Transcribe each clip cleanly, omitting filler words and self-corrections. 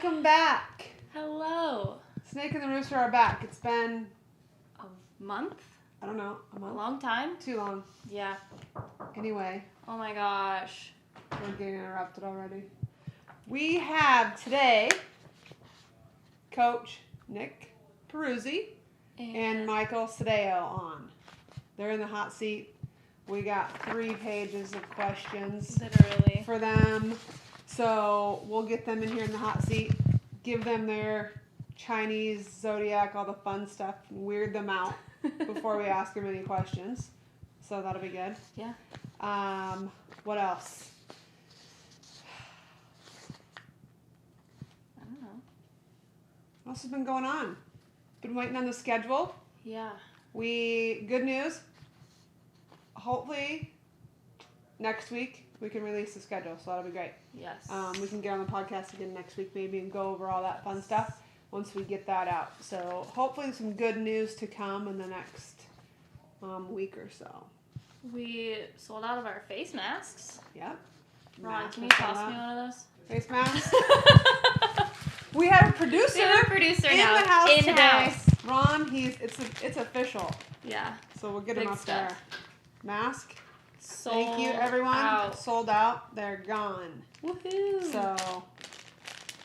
Welcome back. Hello. Snake and the Rooster are back. It's been A month? I don't know, a A month? long time? Too long. Yeah. Anyway, Oh my gosh. we're getting interrupted already. We have today Coach Nick Peruzzi and Michael Sdao on. They're in the hot seat. We got 3 pages of questions Literally. for them. So we'll get them in here in the hot seat, give them their Chinese zodiac, all the fun stuff, and weird them out before we ask them any questions. So that'll be good. Yeah. What else? I don't know. What else has been going on? Been waiting on the schedule. Yeah. Good news. Hopefully next week we can release the schedule, so that'll be great. Yes. We can get on the podcast again next week maybe and go over all that fun stuff once we get that out. So hopefully some good news to come in the next week or so. We sold out of our face masks. Yep. Ron, Masks can you are toss sold me out. one of those? Face masks. We have a producer, We have a producer in now. the house In-house. today. Ron, it's official. Yeah. So we'll get him Big up stuff. there. Mask. Sold Thank you, everyone. out. Sold out. They're gone. Woohoo. So,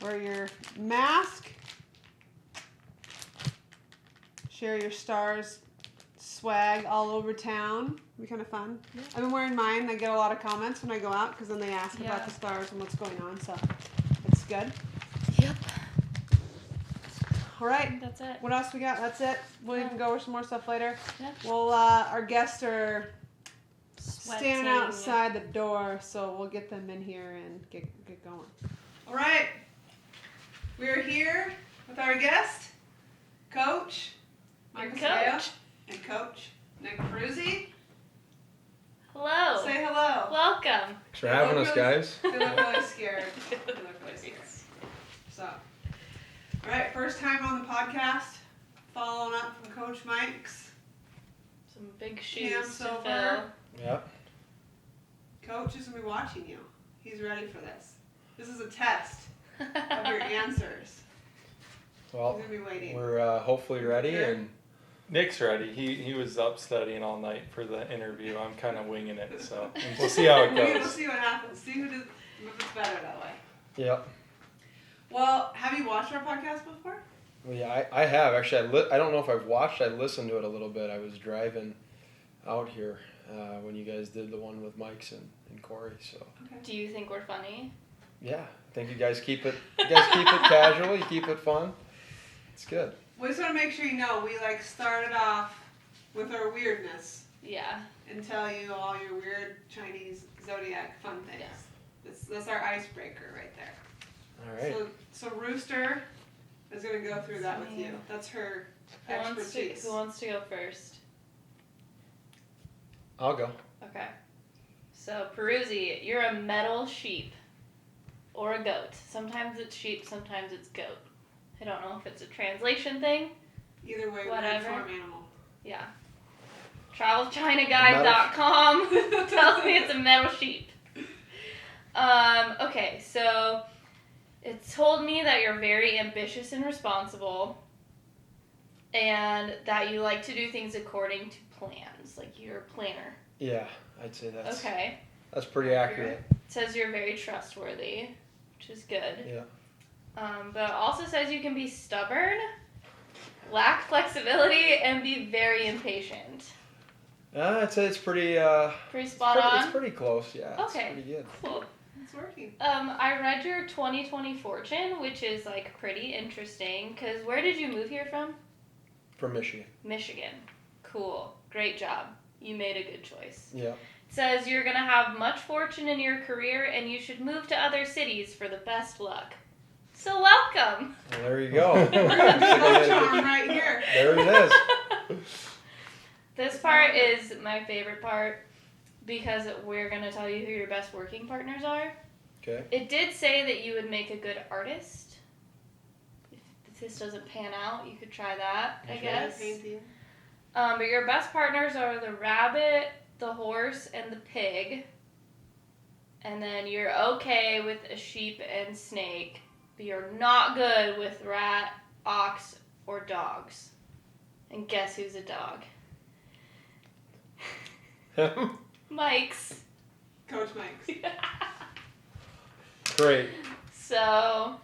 wear your mask. Share your stars swag all over town. It'll be kind of fun. Yeah. I've been wearing mine. I get a lot of comments when I go out because then they ask Yeah. about the stars and what's going on. So, it's good. Yep. All I right. think that's it. What else we got? That's it. We can go over some more stuff later. Yeah. Well, our guests are Sweating. standing outside the door, so we'll get them in here and get going. All right, we're here with our guest, Coach Michael Sdao and Coach Nick Peruzzi. Hello. Say hello. Welcome. Thanks for having us, guys. They look really scared. So, all right, first time on the podcast, following up from Coach Mike's. Some big Cam shoes to Silver. fill. Yep. Coach is going to be watching you. He's ready for this. This is a test of your answers. Well, He's going to be waiting. we're hopefully ready, Prepared? and Nick's ready. He was up studying all night for the interview. I'm kind of winging it, so we'll see how it We'll goes. see what happens. See if it's better that way. yep. Well, have you watched our podcast before? Well, yeah, I have actually. I don't know if I've watched. I listened to it a little bit. I was driving out here when you guys did the one with Mike's and Corey. So Okay. Do you think we're funny? yeah, I think you guys keep it. You guys keep it casual. You keep it fun. It's good. We just want to make sure you know we started off with our weirdness Yeah. and tell you all your weird Chinese zodiac fun things. Yeah. That's our icebreaker right there. All right. So Rooster is going to go through that with you. That's her expertise. Who wants to go first? I'll go. Okay. So, Peruzzi, you're a metal sheep. Or a goat. Sometimes it's sheep, sometimes it's goat. I don't know if it's a translation thing. Either way, Whatever. we're a farm animal. Yeah. TravelChinaGuide.com tells me it's a metal sheep. Okay, so it told me that you're very ambitious and responsible, and that you like to do things according to plans. Like you're a planner. Yeah, I'd say that's Okay. that's pretty accurate. It says you're very trustworthy, which is good. Yeah. But it also says you can be stubborn, lack flexibility, and be very impatient. I'd say it's pretty. Pretty spot on? It's pretty close. Yeah. It's Okay. pretty good. Cool. It's working. I read your 2020 fortune, which is like pretty interesting. Cause where did you move here from? From Michigan. Michigan. Cool. Great job. You made a good choice. Yeah. It says you're gonna have much fortune in your career, and you should move to other cities for the best luck. So welcome. Well, there you go. Coach arm right here. There it is. This part is my favorite part because we're going to tell you who your best working partners are. Okay. It did say that you would make a good artist. If this doesn't pan out, you could try that, I guess. Painting. But your best partners are the rabbit, the horse, and the pig. And then you're okay with a sheep and snake. but you're not good with rat, ox, or dogs. And guess who's a dog? Mike's. Coach Mike's. Great. So,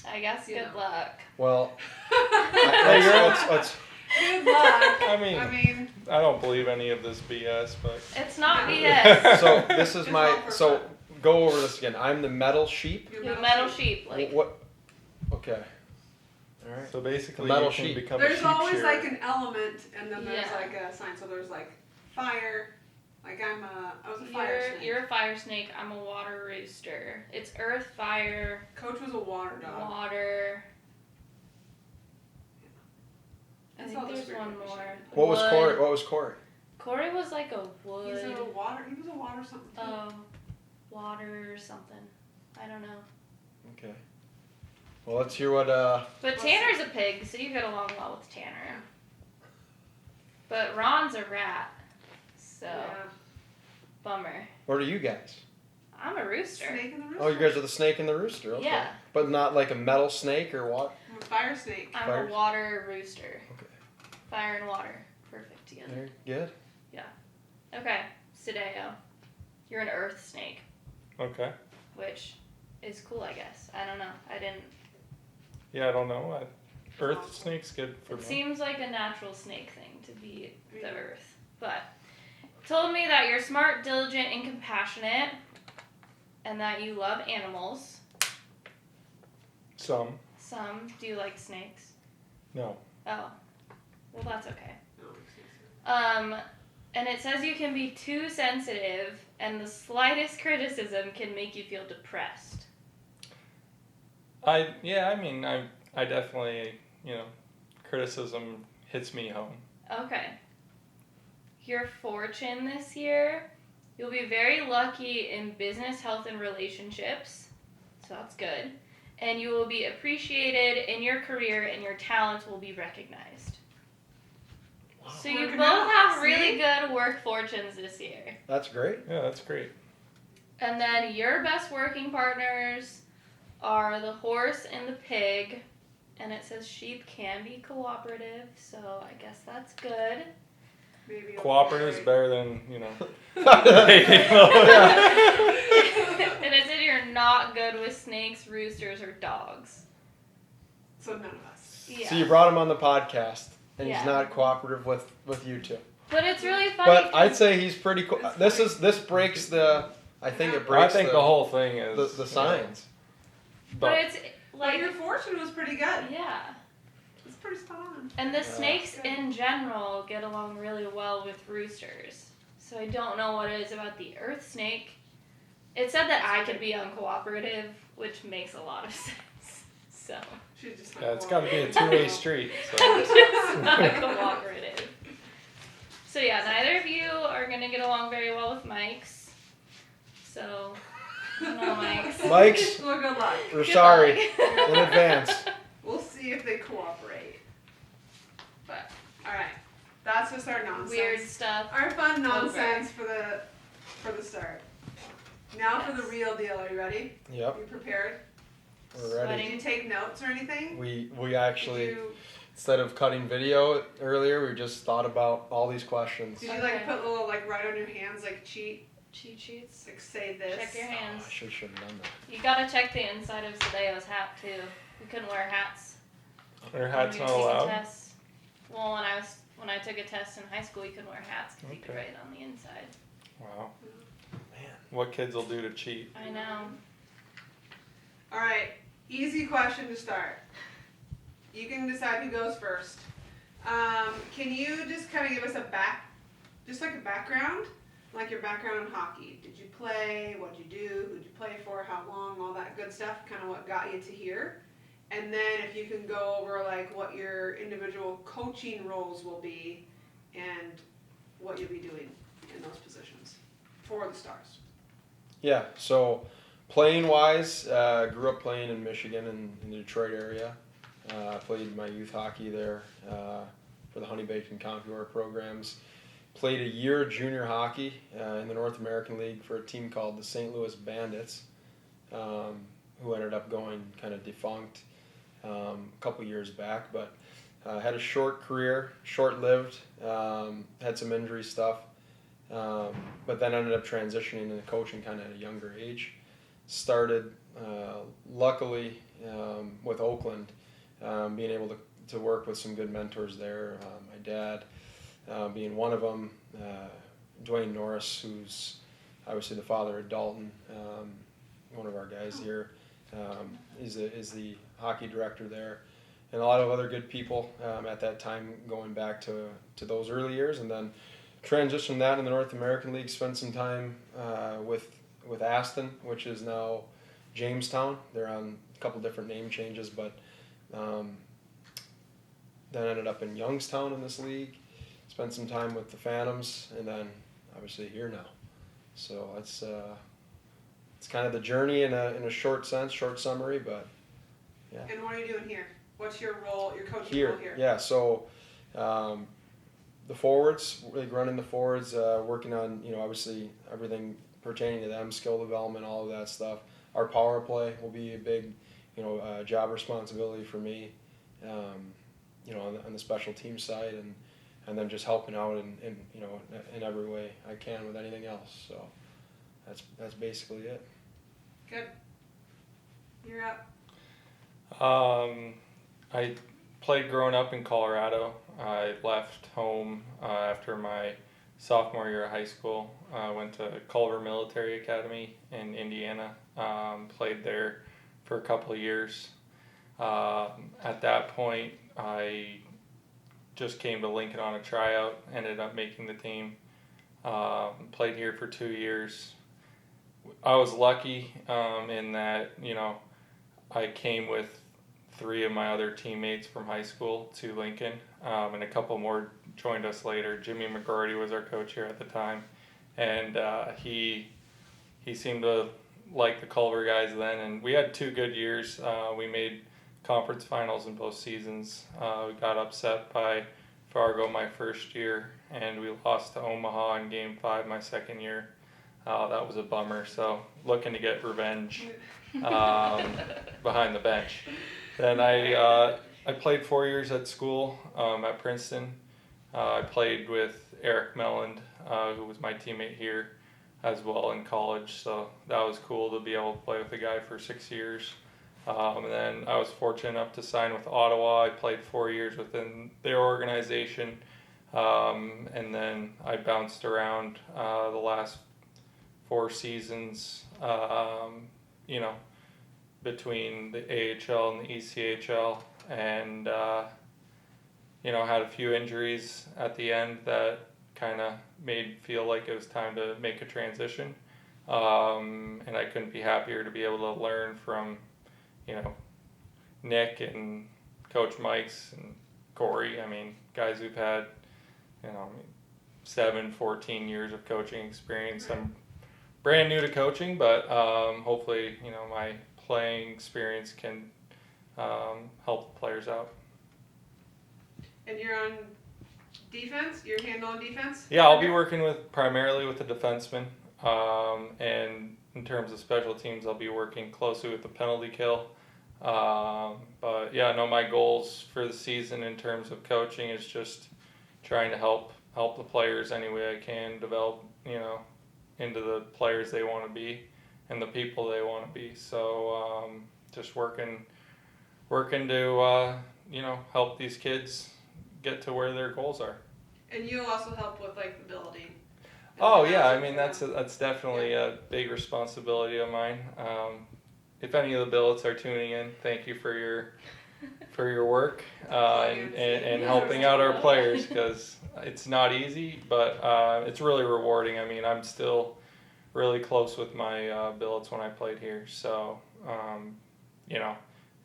I guess You good know. luck. Well, let's Good luck. I mean, I don't believe any of this BS, but It's not Yeah. BS. So this is Just my. roll for So fun. go over this again. I'm the metal sheep. Your You're a metal sheep. Like, What? Okay. All right. so basically Metal you can sheep. become a There's sheep always shearer. like an element, and then there's Yeah. like a sign. So there's like fire. Like I was a fire snake. you're a fire snake. I'm a water rooster. It's earth, fire, Coach was a water dog. water. I That's think all the there's spirit one of the more. sheep. What was Wood. Corey? What was Corey? Corey was like a wood. He was a water something too. Water or something. I don't know. Okay. Well, let's hear what. But Tanner's a pig, so you get along well with Tanner. But Ron's a rat, so Yeah. bummer. What are you guys? I'm a rooster. Snake and the rooster. Oh, you guys are the snake and the rooster. Okay. Yeah. But not like a metal snake or what? I'm a fire snake. I'm Fire- a water rooster. Okay. Fire and water, perfect together. Very good. Okay, Sdao. You're an earth snake, Okay. which is cool, I guess. I don't know. I didn't. Yeah, I don't know. Earth snake's good for It me. seems like a natural snake thing to be the Yeah. earth. But told me that you're smart, diligent, and compassionate, and that you love animals. Some. Some. Do you like snakes? No. Oh. Well, that's okay. No, And it says you can be too sensitive, and the slightest criticism can make you feel depressed. I definitely, criticism hits me home. Okay. Your fortune this year, you'll be very lucky in business, health, and relationships. So that's good. And you will be appreciated in your career, and your talents will be recognized. So you Working both out, have really see? good work fortunes this year. That's great. Yeah, that's great. And then your best working partners are the horse and the pig. And it says sheep can be cooperative, so I guess that's good. Maybe it'll Cooperative is be better than, And it said you're not good with snakes, roosters, or dogs. So none of us. Yeah. So you brought him on the podcast, and Yeah. he's not cooperative with you two. But it's really funny. But I'd 'cause- say he's pretty cool. This breaks the. I think it I breaks think the whole thing is the signs. But it's But like, your fortune was pretty good. yeah. It's pretty spot on. And the Yeah. snakes in general get along really well with roosters. So I don't know what it is about the earth snake. It said that I could be uncooperative, which makes a lot of sense. So She's just Yeah, it's got to be a two-way street. So. I'm just not cooperative. So yeah, neither of you are gonna get along very well with Mike's. So no Mike's. Mike's, Well, good luck. we're sorry Goodbye. in advance. We'll see if they cooperate. But all right, that's just our nonsense. Weird stuff. Our fun nonsense for the start. Now for the Yes. real deal. Are you ready? Yep, You prepared? we're ready. Did you take notes or anything? We actually, Did you, instead of cutting video earlier, we just thought about all these questions. did you Okay. put little write on your hands cheat? Cheat sheets. Like say this. Check your Oh, hands. I should have done that. You gotta check the inside of Sdao's hat too. We couldn't wear hats. Their hat's when not we were taking allowed. tests. Well, when I took a test in high school, you couldn't wear hats because you could Okay. write it on the inside. Wow. Man. What kids will do to cheat? I know. All right, easy question to start. You can decide who goes first. Can you just kind of give us a background, like your background in hockey? Did you play? What'd you do? Who'd you play for? How long? All that good stuff. Kind of what got you to here. And then if you can go over like what your individual coaching roles will be, and what you'll be doing in those positions for the Stars. Yeah, so playing wise, grew up playing in Michigan in the Detroit area. Played my youth hockey there for the Honey Baked and Conqueror programs. Played a year junior hockey in the North American League for a team called the St. Louis Bandits. who ended up going kind of defunct a couple years back, but had a short career, short-lived, had some injury stuff, but then ended up transitioning into coaching kind of at a younger age. Started, luckily, with Oakland, being able to work with some good mentors there. My dad being one of them, Dwayne Norris, who's obviously the father of Dalton, one of our guys here, is the hockey director there, and a lot of other good people at that time, going back to those early years, and then transitioned that in the North American League. Spent some time with Aston, which is now Jamestown. They're on a couple different name changes, but then ended up in Youngstown in this league. Spent some time with the Phantoms, and then obviously here now. So it's kind of the journey in a short summary, but yeah. And what are you doing here? What's your role, your coaching Here, role here? yeah. So the forwards, like running the forwards, working on obviously everything pertaining to them, skill development, all of that stuff. Our power play will be a big job responsibility for me, on the special team side, and then just helping out in every way I can with anything else. So that's basically it. Good. You're up. I played growing up in Colorado. I left home after my sophomore year of high school. I went to Culver Military Academy in Indiana. Played there for a couple of years. At that point, I just came to Lincoln on a tryout, ended up making the team. Played here for 2 years. I was lucky in that, I came with 3 of my other teammates from high school to Lincoln, and a couple more joined us later. Jimmy McGroarty was our coach here at the time, and he seemed to like the Culver guys then, and we had 2 good years. We made conference finals in both seasons. We got upset by Fargo my first year, and we lost to Omaha in Game 5 my second year. That was a bummer, so looking to get revenge behind the bench. Then I played 4 years at school at Princeton. I played with Eric Melland, who was my teammate here as well in college, so that was cool to be able to play with a guy for 6 years. And then I was fortunate enough to sign with Ottawa. I played 4 years within their organization, and then I bounced around the last 4 seasons, between the AHL and the ECHL, and had a few injuries at the end that kind of made me feel like it was time to make a transition, and I couldn't be happier to be able to learn from Nick and Coach Mike's and Corey. I mean, guys who've had 14 years of coaching experience. I'm brand new to coaching, but hopefully my playing experience can help the players out. And you're on defense? You're handling defense? Yeah, I'll be working primarily with the defenseman. And in terms of special teams, I'll be working closely with the penalty kill. But yeah, my goals for the season in terms of coaching is just trying to help the players any way I can develop, into the players they want to be and the people they want to be. So just working to help these kids get to where their goals are. And you'll also help with the building. Oh yeah, I mean that's definitely a big responsibility of mine. If any of the billets are tuning in, thank you for your work and helping out our players, because it's not easy, but it's really rewarding. I mean, I'm still really close with my billets when I played here, so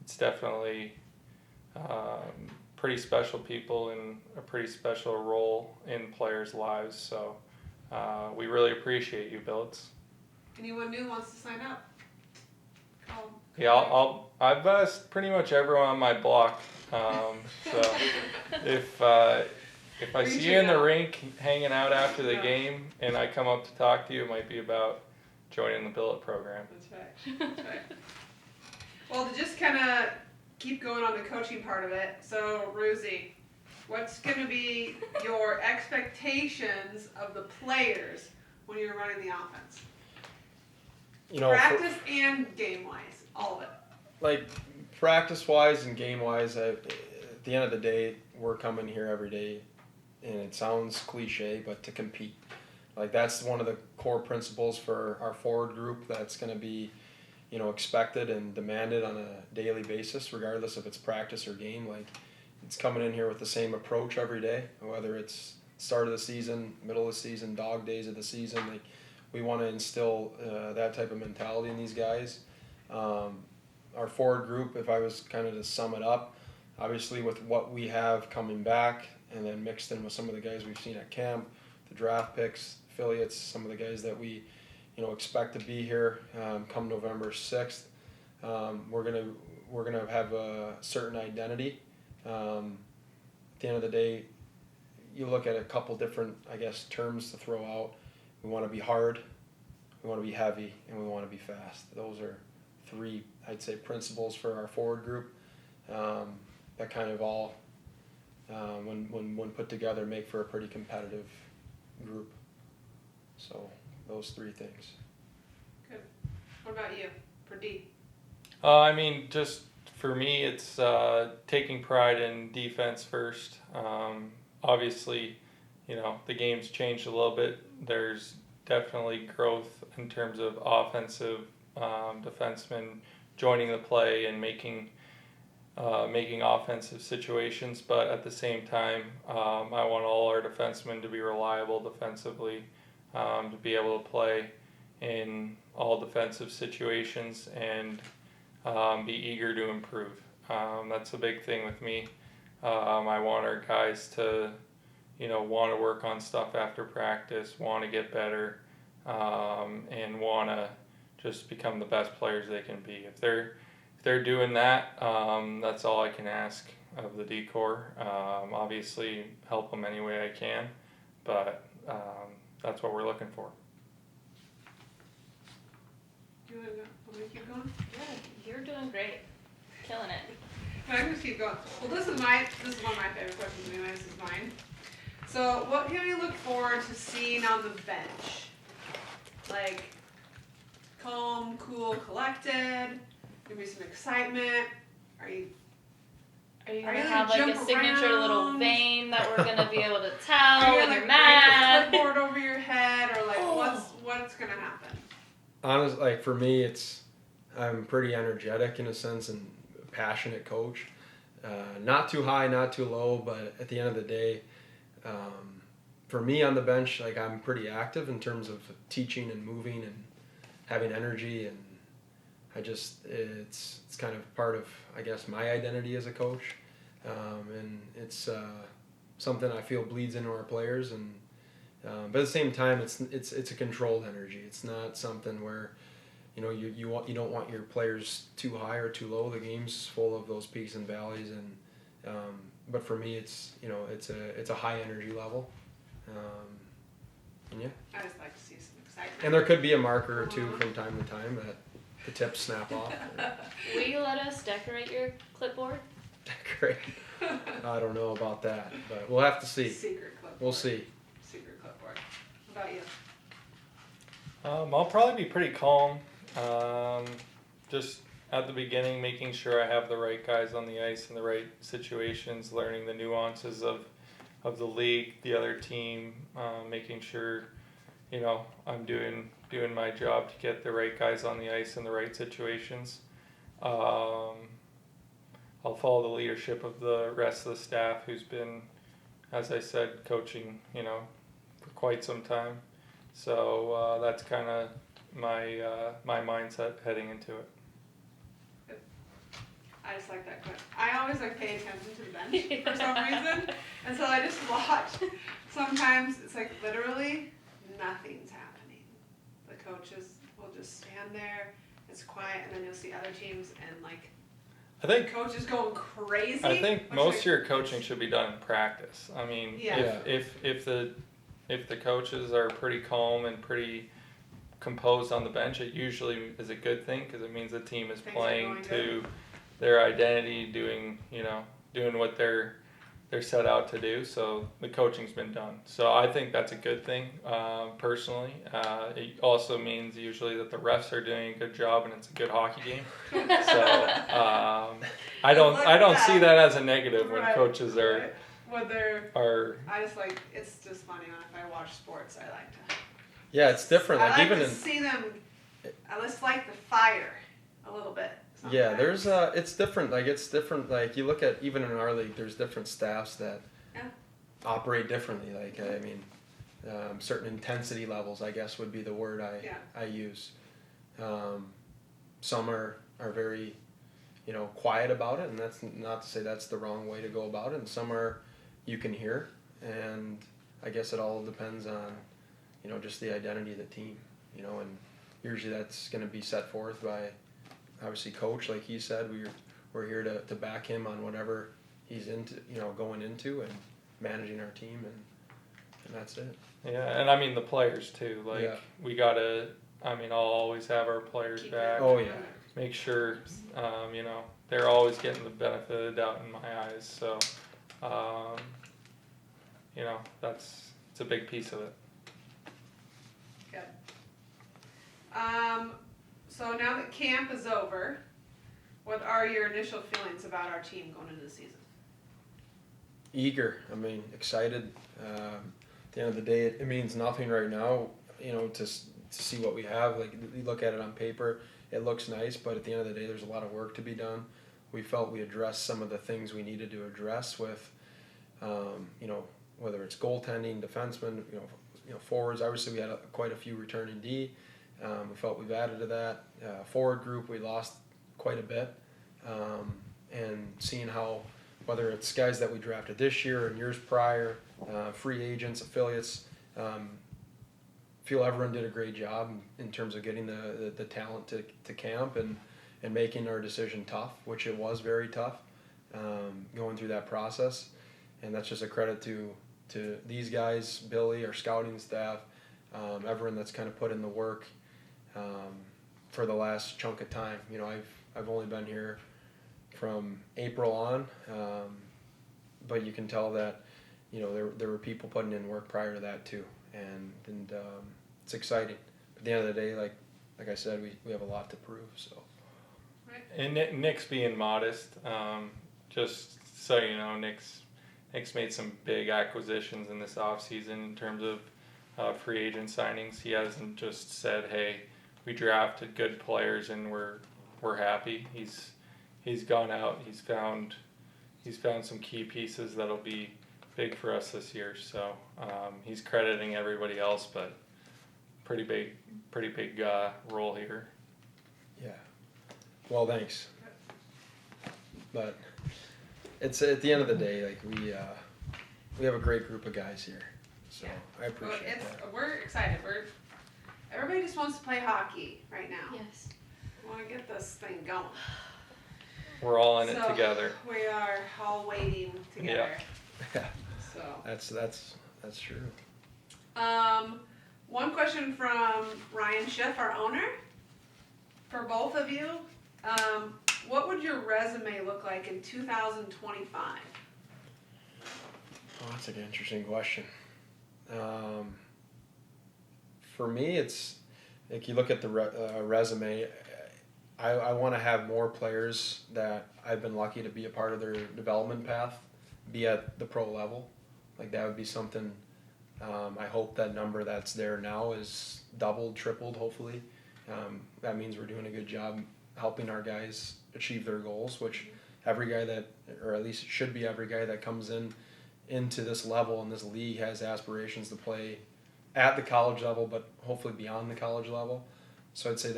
it's definitely pretty special people in a pretty special role in players' lives. So we really appreciate you, billets. Anyone new wants to sign up? Call. Yeah, I've asked pretty much everyone on my block. So if I see you in the rink hanging out after the game and I come up to talk to you, it might be about joining the billet program. That's right. Well, to just kind of keep going on the coaching part of it, so Peruzzi, what's going to be your expectations of the players when you're running the offense? Practice and game-wise, all of it. Like, practice-wise and game-wise, at the end of the day, we're coming here every day, and it sounds cliche, but to compete. Like, that's one of the core principles for our forward group that's going to be, expected and demanded on a daily basis, regardless if it's practice or game. Like, it's coming in here with the same approach every day, whether it's start of the season, middle of the season, dog days of the season. Like, we want to instill that type of mentality in these guys. Our forward group, if I was kind of to sum it up, obviously with what we have coming back and then mixed in with some of the guys we've seen at camp, the draft picks, affiliates, some of the guys that we expect to be here come November 6th, we're gonna have a certain identity. At the end of the day, you look at a couple different, terms to throw out. We want to be hard, we want to be heavy, and we want to be fast. Those are three, I'd say, principles for our forward group that kind of all, when put together, make for a pretty competitive group. So those three things. Good. What about you, for D? Just for me, it's taking pride in defense first. Obviously, the game's changed a little bit. There's definitely growth in terms of offensive defensemen joining the play and making offensive situations. But at the same time, I want all our defensemen to be reliable defensively, to be able to play in all defensive situations and be eager to improve. That's a big thing with me. I want our guys to want to work on stuff after practice, want to get better, and want to just become the best players they can be. If they're doing that, that's all I can ask of the D-Corps. Obviously, help them any way I can, but that's what we're looking for. Do you want me to keep going? Yeah, you're doing great. Killing it. I can just keep going. Well, this is one of my favorite questions anyway. This is mine. So, what can we look forward to seeing on the bench? Like, calm, cool, collected. Give me some excitement. Are you gonna gonna have like a jump signature little around? vein that we're gonna be able to Are tell you when gonna you're break mad? a clipboard over your head, or like what's gonna happen? Honestly, like for me, I'm pretty energetic in a sense and passionate coach. Not too high, not too low, but at the end of the day, for me on the bench, like I'm pretty active in terms of teaching and moving and having energy, and it's kind of part of my identity as a coach, and it's something I feel bleeds into our players, and but at the same time, it's a controlled energy. It's not something where you don't want your players too high or too low. The game's full of those peaks and valleys, and but for me, it's a high energy level, and yeah. I just like to see some excitement. And there could be a marker or two from time to time that the tips snap off. Will you let us decorate your clipboard? Decorate. I don't know about that, but we'll have to see. Secret clipboard. We'll see. Secret clipboard. What about you? I'll probably be pretty calm. Just at the beginning, making sure I have the right guys on the ice in the right situations, learning the nuances of the league, the other team, making sure, I'm doing my job to get the right guys on the ice in the right situations. I'll follow the leadership of the rest of the staff who's been, as I said, coaching, for quite some time. So that's kind of my mindset heading into it. I just like that question. I always pay attention to the bench for some reason, and so I just watch. Sometimes it's literally nothing's happening. The coaches will just stand there. It's quiet, and then you'll see other teams and I think coaches going crazy. I think most of your coaching should be done in practice. I mean, Yeah. if the coaches are pretty calm and pretty composed on the bench, it usually is a good thing because it means the team is Things are playing going to their identity, doing what they're set out to do. So the coaching's been done. So I think that's a good thing, personally. It also means usually that the refs are doing a good job and it's a good hockey game. So I don't see that as a negative when coaches are. When they're, Are I just like, it's just funny when if I watch sports, I like to. Yeah, it's different. I like even to in see them. I just like the fire a little bit. yeah, there's it's different. Like it's different. Like you look at even in our league, there's different staffs that operate differently. Like I mean, certain intensity levels, I guess would be the word I use. Some are very, quiet about it, and that's not to say that's the wrong way to go about it. And some are you can hear, and I guess it all depends on, just the identity of the team, and usually that's going to be set forth by, obviously, coach, like he said. We're here to back him on whatever he's into, going into and managing our team, and that's it. Yeah, and I mean the players too. Like we gotta. I mean, I'll always have our players back. Oh yeah. Make sure, they're always getting the benefit of the doubt in my eyes. So, it's a big piece of it. Good. So now that camp is over, what are your initial feelings about our team going into the season? Eager. I mean, excited. At the end of the day, it means nothing right now, to see what we have. Like, you look at it on paper, it looks nice, but at the end of the day, there's a lot of work to be done. We felt we addressed some of the things we needed to address with, whether it's goaltending, defensemen, forwards. Obviously, we had quite a few returning D. We felt we've added to that. Forward group, we lost quite a bit. And seeing how, whether it's guys that we drafted this year and years prior, free agents, affiliates, feel everyone did a great job in terms of getting the talent to camp and making our decision tough, which it was very tough, going through that process. And that's just a credit to these guys, Billy, our scouting staff, everyone that's kind of put in the work for the last chunk of time. I've only been here from April on, but you can tell that there were people putting in work prior to that too, and it's exciting. But at the end of the day, like I said, we have a lot to prove. So. And Nick's being modest. Just so you know, Nick's made some big acquisitions in this offseason in terms of free agent signings. He hasn't just said, "Hey, we drafted good players and we're happy." He's gone out. He's found some key pieces that'll be big for us this year. So he's crediting everybody else, but pretty big role here. Yeah. Well, thanks. But it's at the end of the day, like we have a great group of guys here, so I appreciate that. We're excited. Everybody just wants to play hockey right now. Yes. We want to get this thing going. We're all in it together. We are all waiting together. Yeah. So that's true. One question from Ryan Schiff, our owner, for both of you. What would your resume look like in 2025? Oh, that's an interesting question. For me, it's like you look at the resume. I want to have more players that I've been lucky to be a part of their development path, be at the pro level. Like that would be something. I hope that number that's there now is doubled, tripled, hopefully. That means we're doing a good job helping our guys achieve their goals, which every guy that, or at least it should be every guy that comes into this level and this league has aspirations to play at the college level, but hopefully beyond the college level. So I'd say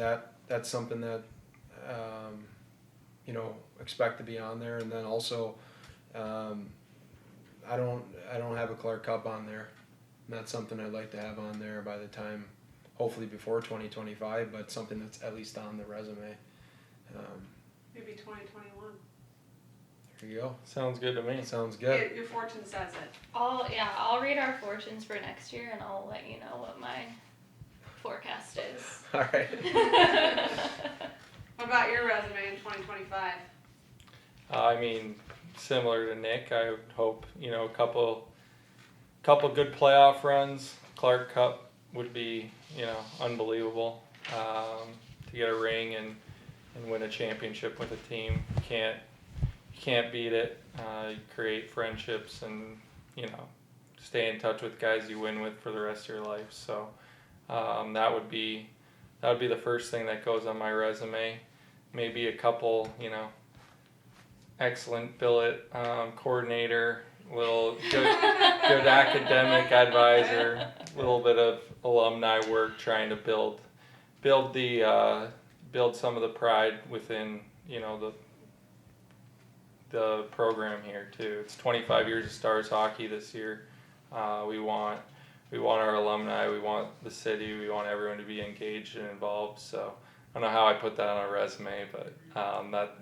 that's something that, expect to be on there. And then also, I don't have a Clark Cup on there. And that's something I'd like to have on there by the time, hopefully before 2025, but something that's at least on the resume. Maybe 2021. There you go. Sounds good to me. Sounds good. Your fortune says it. I'll read our fortunes for next year and I'll let you know what my forecast is. All right. What about your resume in 2025? I mean, similar to Nick, I would hope, a couple good playoff runs. Clark Cup would be, unbelievable. To get a ring and win a championship with a team. You can't beat it. You create friendships and, stay in touch with guys you win with for the rest of your life. So that would be the first thing that goes on my resume. Maybe a couple, excellent billet coordinator, little good academic advisor, a little bit of alumni work trying to build some of the pride within the program here too. It's 25 years of Stars hockey this year. We want our alumni, we want the city, we want everyone to be engaged and involved. So I don't know how I put that on a resume, but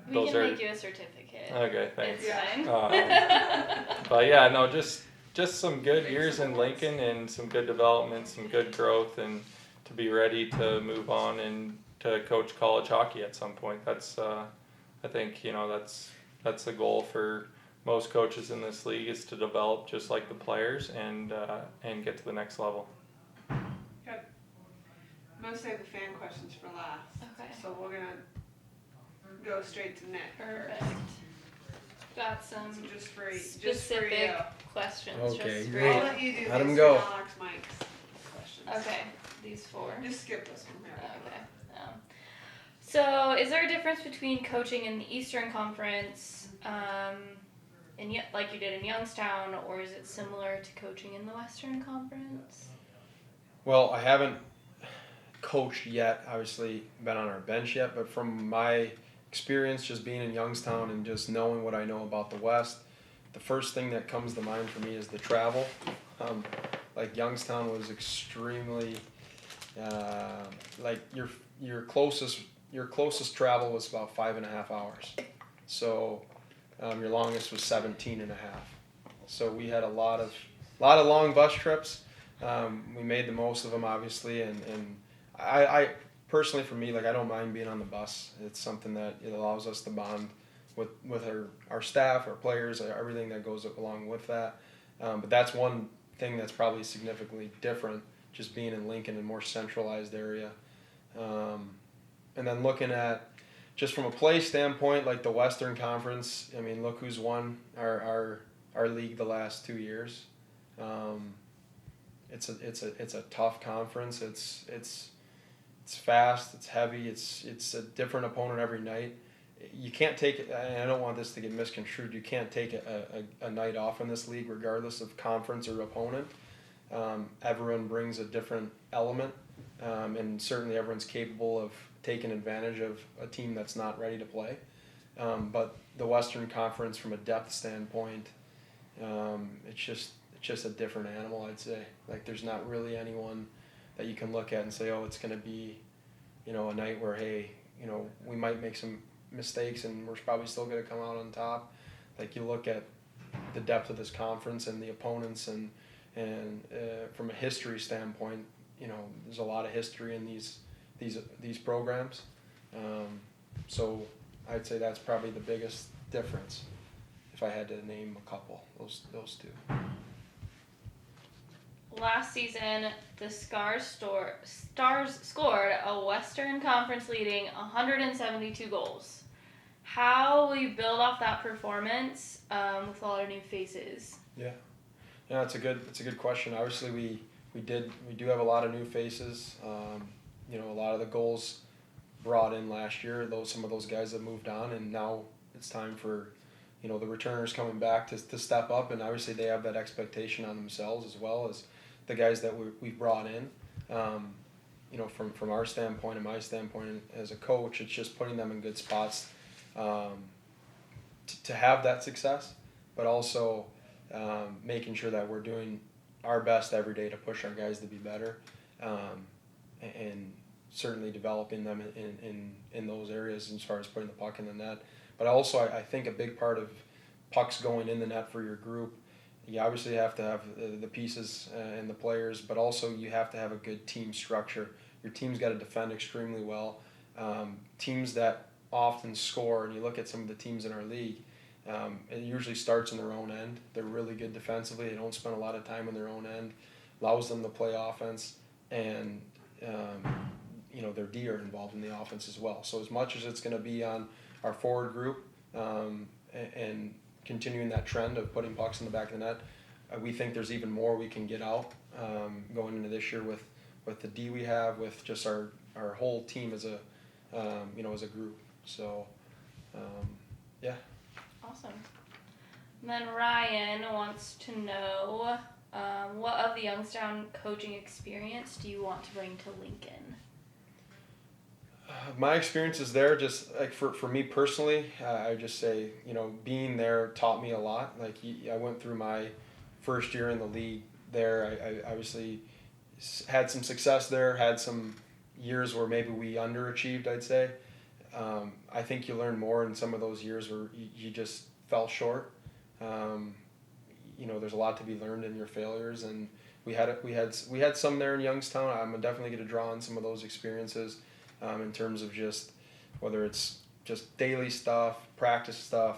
we can make you a certificate. Okay, thanks. It's fine. But yeah, no, just some good years in Lincoln and some good development, some good growth, and to be ready to move on and to coach college hockey at some point. That's I think that's the goal for most coaches in this league, is to develop just like the players and get to the next level. Good. I'm gonna save the fan questions for last. Okay. So we're gonna go straight to Nick. Perfect. Got some So just for specific you. questions. Okay, just for great. I'll let you do Let 'em this go. for Alex Mike's questions. Okay, these 4. Just skip this one there. Okay. So, is there a difference between coaching in the Eastern Conference, like you did in Youngstown, or is it similar to coaching in the Western Conference? Well, I haven't coached yet, obviously been on our bench yet, but from my experience just being in Youngstown and just knowing what I know about the West, the first thing that comes to mind for me is the travel. Like Youngstown was extremely, like your closest travel was about 5.5 hours. So your longest was 17.5. So we had a lot of long bus trips. We made the most of them, obviously, and I personally, for me, like, I don't mind being on the bus. It's something that it allows us to bond with our staff, our players, everything that goes along with that. But that's one thing that's probably significantly different, just being in Lincoln, a more centralized area. And then looking at, just from a play standpoint, like the Western Conference, I mean, look who's won our league the last 2 years. It's a tough conference. It's fast. It's heavy. It's a different opponent every night. You can't take it. And I don't want this to get misconstrued. You can't take a night off in this league, regardless of conference or opponent. Everyone brings a different element, and certainly everyone's capable of taking advantage of a team that's not ready to play. But the Western Conference, from a depth standpoint, it's just a different animal, I'd say. Like, there's not really anyone that you can look at and say, oh, it's going to be, a night where, hey, we might make some mistakes and we're probably still going to come out on top. Like, you look at the depth of this conference and the opponents, and from a history standpoint, there's a lot of history in these programs. So I'd say that's probably the biggest difference, if I had to name a couple, those two. Last season, the Stars scored a Western Conference leading 172 goals. How will you build off that performance with a lot of new faces? Yeah, it's a good question. Obviously, we do have a lot of new faces. A lot of the goals brought in last year, some of those guys that moved on, and now it's time for the returners coming back to step up, and obviously they have that expectation on themselves as well as the guys that we've brought in. From our standpoint and my standpoint as a coach, it's just putting them in good spots to have that success, but also making sure that we're doing our best every day to push our guys to be better, and certainly developing them in those areas as far as putting the puck in the net. But also, I think a big part of pucks going in the net for your group, you obviously have to have the pieces and the players, but also you have to have a good team structure your team's got to defend extremely well. Teams that often score, and you look at some of the teams in our league, it usually starts in their own end. They're really good defensively. They don't spend a lot of time in their own end. Allows them to play offense, and their D are involved in the offense as well. So as much as it's going to be on our forward group and continuing that trend of putting pucks in the back of the net, we think there's even more we can get out going into this year with the D we have, with just our whole team as a as a group. So yeah. Awesome. And then Ryan wants to know, what of the Youngstown coaching experience do you want to bring to Lincoln? My experiences there, just like for me personally, I just say, being there taught me a lot. Like I went through my first year in the league there. I obviously had some success there, had some years where maybe we underachieved, I'd say. I think you learn more in some of those years where you just fell short. There's a lot to be learned in your failures, and we had some there in Youngstown. I'm definitely going to draw on some of those experiences in terms of just whether it's just daily stuff, practice stuff,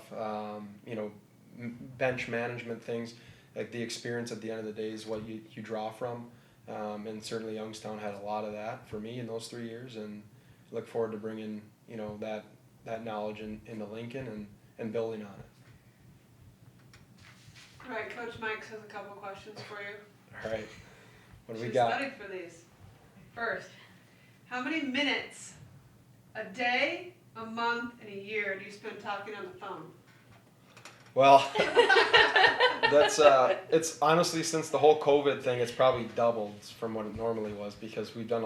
bench management things. Like the experience at the end of the day is what you draw from, and certainly Youngstown had a lot of that for me in those 3 years, and look forward to bringing that knowledge into Lincoln and building on it. All right, Coach Mike has a couple questions for you. All right, what do we She got? studied for these. First, how many minutes a day, a month, and a year do you spend talking on the phone? Well, that's it's honestly, since the whole COVID thing, it's probably doubled from what it normally was, because we've done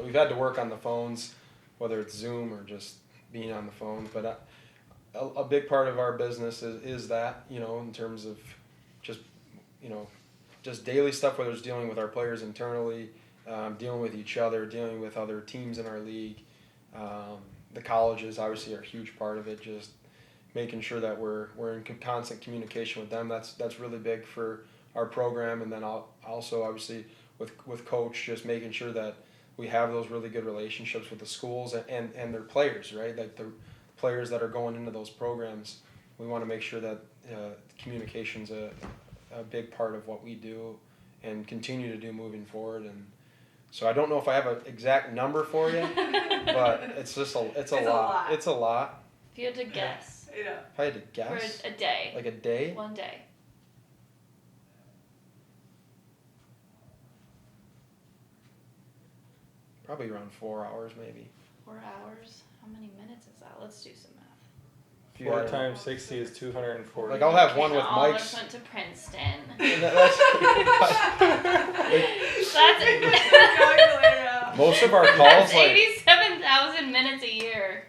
we've had to work on the phones, whether it's Zoom or just being on the phone. But a big part of our business is that, in terms of just daily stuff, whether it's dealing with our players internally, dealing with each other, dealing with other teams in our league. The colleges obviously are a huge part of it, just making sure that we're in constant communication with them. That's really big for our program. And then also obviously with Coach, just making sure that we have those really good relationships with the schools and their players, right? Like the players that are going into those programs, we want to make sure that communication's a big part of what we do and continue to do moving forward. And so I don't know if I have an exact number for you, but it's just it's a lot. It's a lot. If you had to guess. Yeah. If I had to guess. For a day. Like a day? One day. Probably around 4 hours, maybe. 4 hours? How many minutes is that? Let's do some math. 4 times 60 is 240. Like I'll have one with all Mike's. All of us went to Princeton. That's most of our calls, that's like 87,000 minutes a year.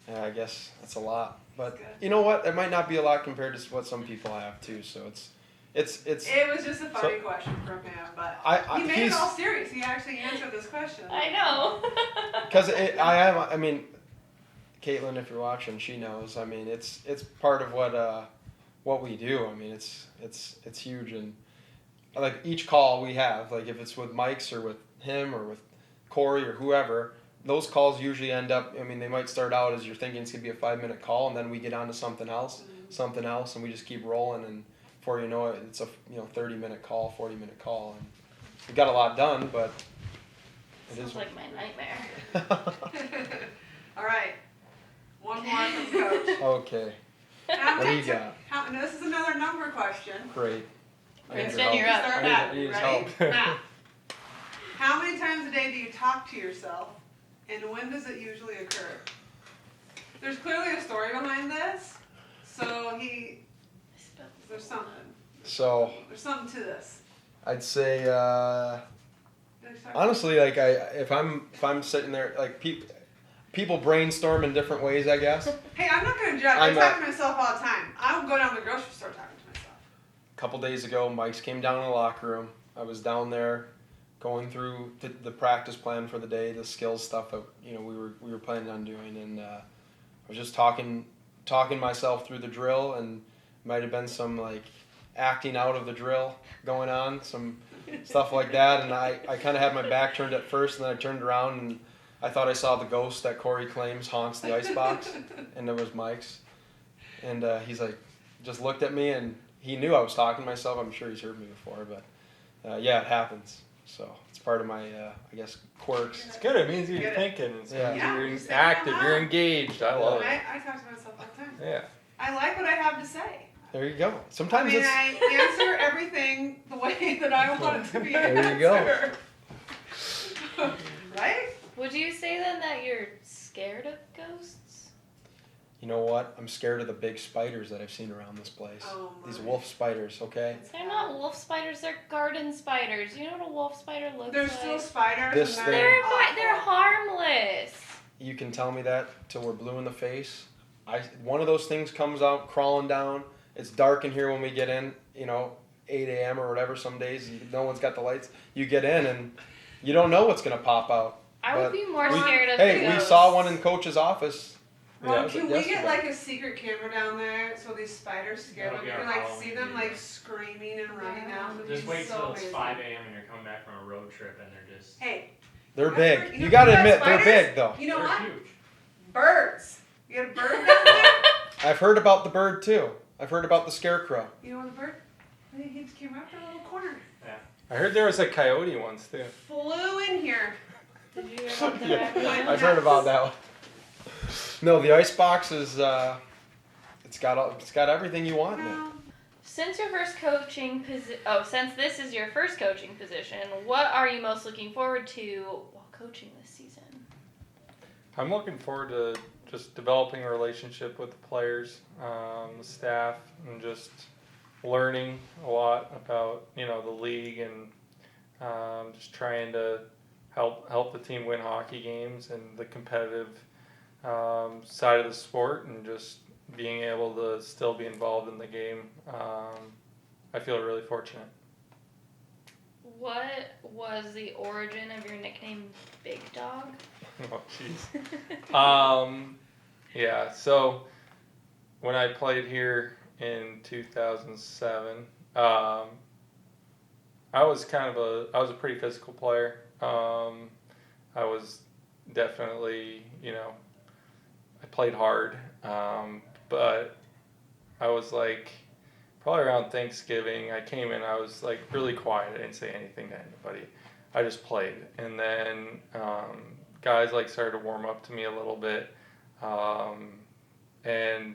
Yeah, I guess that's a lot. But you know what? It might not be a lot compared to what some people have too. So it's. It was just a funny question from him, but he made it all serious. He actually answered this question. I know. Because I mean, Caitlin, if you're watching, she knows. I mean, it's part of what we do. I mean, it's huge, and like each call we have, like if it's with Mike's or with him or with Corey or whoever, those calls usually end up. I mean, they might start out as you're thinking it's gonna be a 5-minute call, and then we get on to something else, and we just keep rolling, and before you know it, it's a 30-minute call, 40-minute call, and we got a lot done, but Sounds like my nightmare. All right. One more from Coach. Okay. What do you got? This is another number question. Great. Princeton, you're up. Start I out. need his Ready? help. Matt. How many times a day do you talk to yourself, and when does it usually occur? There's clearly a story behind this, so there's something. So There's something to this. I'd say honestly, like if I'm sitting there, like people brainstorm in different ways, I guess. Hey, I'm not gonna judge. I talk to myself all the time. I will go down to the grocery store talking to myself. A couple days ago, Mike's came down in the locker room. I was down there going through the practice plan for the day, the skills stuff that we were planning on doing, and I was just talking myself through the drill, and might have been some like acting out of the drill going on, some stuff like that. And I kind of had my back turned at first, and then I turned around and I thought I saw the ghost that Corey claims haunts the icebox, and it was Mike's. And he's like, just looked at me, and he knew I was talking to myself. I'm sure he's heard me before, but yeah, it happens. So it's part of my, I guess, quirks. It's good. It means you're thinking. It's Yeah. you're active. You're engaged. I love it. I talk to myself all the time. Yeah. I like what I have to say. There you go. Sometimes it's... I answer everything the way that I want it to be There you go. answered. Right? Would you say then that you're scared of ghosts? You know what? I'm scared of the big spiders that I've seen around this place. Oh, These my. wolf spiders, okay? They're not wolf spiders, they're garden spiders. You know what a wolf spider looks They're like? still spiders. This and thing- They're awful. they're harmless. You can tell me that till we're blue in the face. One of those things comes out crawling down. It's dark in here when we get in, 8 a.m. or whatever. Some days no one's got the lights. You get in and you don't know what's going to pop out. I would But be more we- scared of Hey, we ghosts. saw one in Coach's office. Ron, can we yesterday. get like a secret camera down there so these spiders scare That'll them? be You our can like Halloween see them video. like screaming and running out. It'd Just be wait so till it's amazing. 5 a.m. and you're coming back from a road trip and they're just. Hey, They're remember- big. know You got to what admit, they're spiders? big though. You know they're what? huge. Birds. You got a bird down there? I've heard about the bird too. I've heard about the scarecrow. You know what the bird? I think he just came out of a little corner. I heard there was a coyote once too. Flew in here. Did you hear about the Yeah, raccoon? I've heard about that one. No, the icebox is it's got everything you want in it. No. Since your first coaching since this is your first coaching position, what are you most looking forward to while coaching this season? I'm looking forward to just developing a relationship with the players, the staff, and just learning a lot about the league and just trying to help the team win hockey games and the competitive side of the sport, and just being able to still be involved in the game. I feel really fortunate. What was the origin of your nickname Big Dog? Oh, jeez. Yeah, so when I played here in 2007, I was a pretty physical player. I was definitely, I played hard, but I was like, probably around Thanksgiving, I came in, I was like really quiet. I didn't say anything to anybody. I just played. And then guys started to warm up to me a little bit. And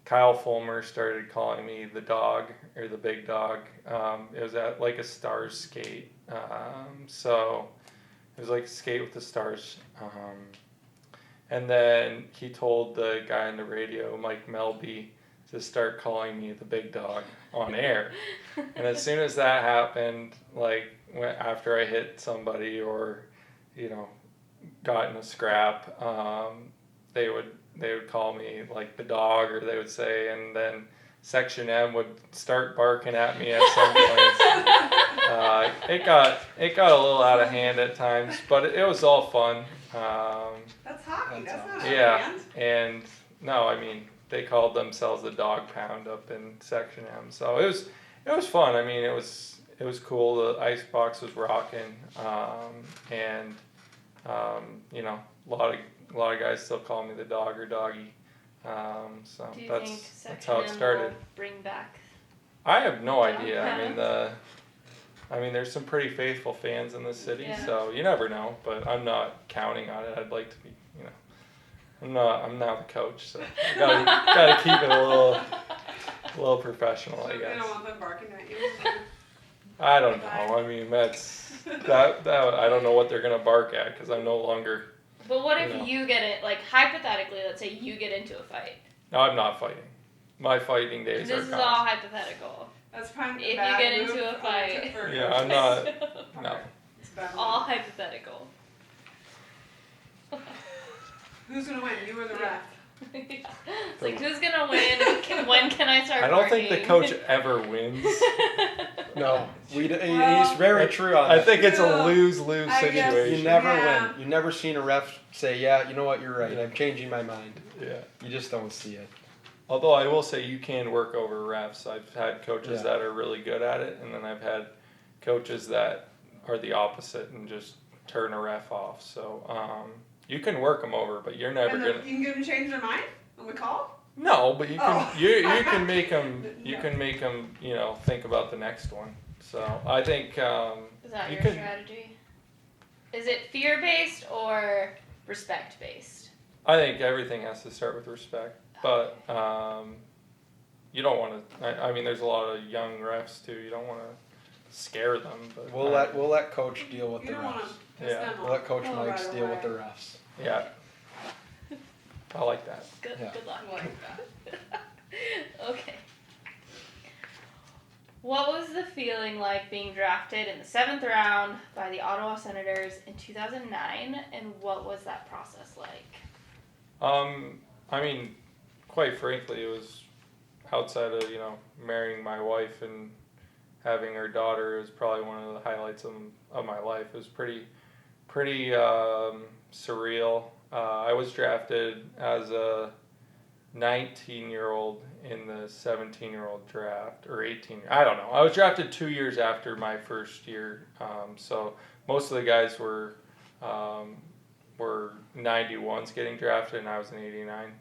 Kyle Fulmer started calling me the dog, or the big dog. It was at a Stars skate. So it was like a skate with the Stars. And then he told the guy on the radio, Mike Melby, to start calling me the big dog on air. And as soon as that happened, after I hit somebody or, got in a scrap, they would call me the dog, or they would say, and then Section M would start barking at me at some point. It got a little out of hand at times, but it was all fun. That's hockey. That's not a Yeah, band. and no, they called themselves the Dog Pound up in Section M, so it was fun. It was cool. The icebox was rocking, and a lot of guys still call me the dog or doggy. So Do you that's think Section that's how it M started. will bring back? I have no Dog idea. Pound? There's some pretty faithful fans in this city, Yeah. so you never know. But I'm not counting on it. I'd like to be, I'm now the coach, so I gotta keep it a little professional, I They guess. don't want them barking at you. I don't know. That's that I don't know what they're gonna bark at, because I'm no longer. But what if No. you get it, hypothetically, let's say you get into a fight. No, I'm not fighting. My fighting days This are is gone. all hypothetical. That's probably If you bad get move into a fight. for Yeah, coaches. I'm not. No. It's a bad move. All hypothetical. Who's gonna win? You or the ref? It's who's gonna win? When can I start I don't think the barking? coach ever wins. No, Well, he's very true on I that. think it's a Yeah. lose-lose I guess- situation. You never Yeah. win. You never seen a ref say, "Yeah, you know what? You're right. I'm changing my mind." Yeah. You just don't see it. Although I will say you can work over refs. I've had coaches Yeah. that are really good at it, and then I've had coaches that are the opposite and just turn a ref off. So you can work them over, but you're never gonna. You can get them to change their mind on the call. No, but you can Oh. you can make them No. think about the next one. So I think Is that you your can. strategy? Is it fear-based or respect-based? I think everything has to start with respect, but you don't want to. I mean, there's a lot of young refs too. You don't want to scare them. But We'll let Coach deal with You the don't want refs. to piss Yeah. them We'll let off. Coach Oh, Mike's right deal with the away. refs. Yeah, I like that. Good, Yeah. good luck. I like that. Okay. What was the feeling like being drafted in the 7th round by the Ottawa Senators in 2009, and what was that process like? I mean, quite frankly, it was outside of marrying my wife and having her daughter. It was probably one of the highlights of my life. It was pretty surreal. I was drafted as a 19-year-old in the 17-year-old draft, or 18. I don't know. I was drafted 2 years after my first year, so most of the guys were 91s getting drafted, and I was an 89.